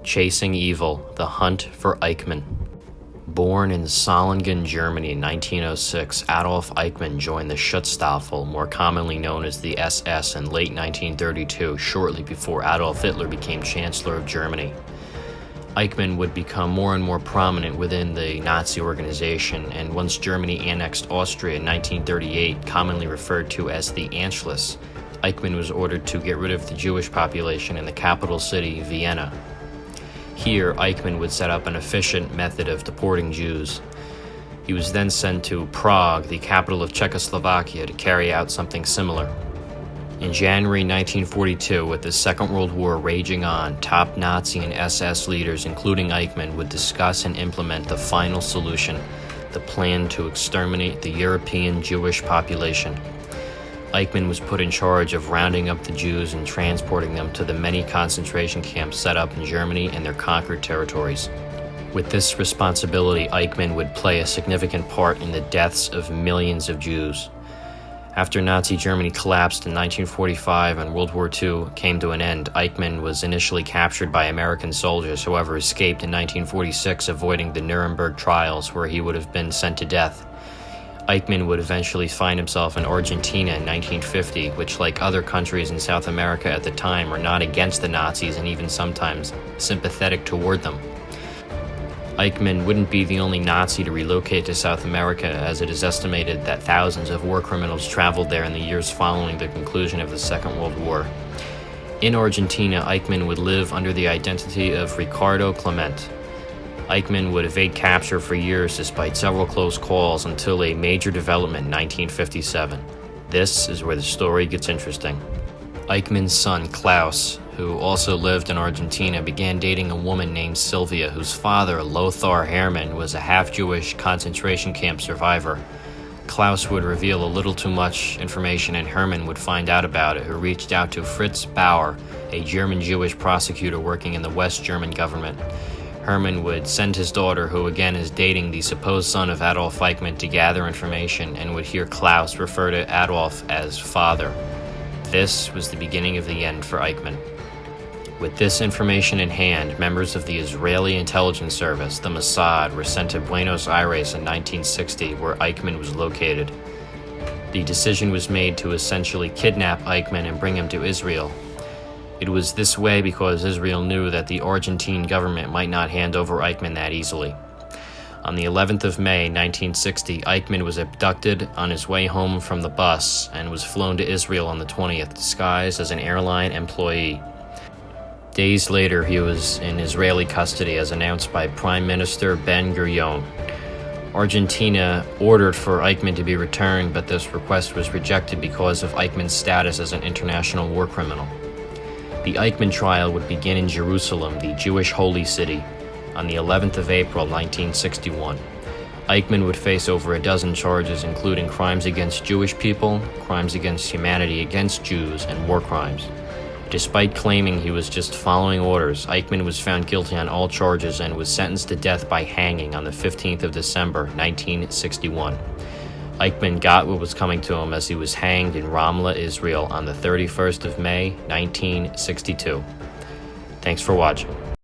Chasing Evil, The Hunt for Eichmann. Born in Solingen, Germany in 1906, Adolf Eichmann joined the Schutzstaffel, more commonly known as the SS, in late 1932, shortly before Adolf Hitler became Chancellor of Germany. Eichmann would become more and more prominent within the Nazi organization, and once Germany annexed Austria in 1938, commonly referred to as the Anschluss, Eichmann was ordered to get rid of the Jewish population in the capital city, Vienna. Here, Eichmann would set up an efficient method of deporting Jews. He was then sent to Prague, the capital of Czechoslovakia, to carry out something similar. In January 1942, with the Second World War raging on, top Nazi and SS leaders, including Eichmann, would discuss and implement the final solution, the plan to exterminate the European Jewish population. Eichmann was put in charge of rounding up the Jews and transporting them to the many concentration camps set up in Germany and their conquered territories. With this responsibility, Eichmann would play a significant part in the deaths of millions of Jews. After Nazi Germany collapsed in 1945 and World War II came to an end, Eichmann was initially captured by American soldiers, however escaped in 1946, avoiding the Nuremberg trials where he would have been sent to death. Eichmann would eventually find himself in Argentina in 1950, which, like other countries in South America at the time, were not against the Nazis and even sometimes sympathetic toward them. Eichmann wouldn't be the only Nazi to relocate to South America, as it is estimated that thousands of war criminals traveled there in the years following the conclusion of the Second World War. In Argentina, Eichmann would live under the identity of Ricardo Clement. Eichmann would evade capture for years despite several close calls until a major development in 1957. This is where the story gets interesting. Eichmann's son, Klaus, who also lived in Argentina, began dating a woman named Sylvia, whose father, Lothar Hermann, was a half-Jewish concentration camp survivor. Klaus would reveal a little too much information, and Hermann would find out about it, who reached out to Fritz Bauer, a German Jewish prosecutor working in the West German government. Hermann would send his daughter, who again is dating the supposed son of Adolf Eichmann, to gather information, and would hear Klaus refer to Adolf as father. This was the beginning of the end for Eichmann. With this information in hand, members of the Israeli intelligence service, the Mossad, were sent to Buenos Aires in 1960, where Eichmann was located. The decision was made to essentially kidnap Eichmann and bring him to Israel. It was this way because Israel knew that the Argentine government might not hand over Eichmann that easily. On the 11th of May, 1960, Eichmann was abducted on his way home from the bus and was flown to Israel on the 20th, disguised as an airline employee. Days later, he was in Israeli custody, as announced by Prime Minister Ben-Gurion. Argentina ordered for Eichmann to be returned, but this request was rejected because of Eichmann's status as an international war criminal. The Eichmann trial would begin in Jerusalem, the Jewish holy city, on the 11th of April, 1961. Eichmann would face over a dozen charges, including crimes against Jewish people, crimes against humanity against Jews, and war crimes. Despite claiming he was just following orders, Eichmann was found guilty on all charges and was sentenced to death by hanging on the 15th of December, 1961. Eichmann got what was coming to him as he was hanged in Ramla, Israel on the 31st of May, 1962. Thanks for watching.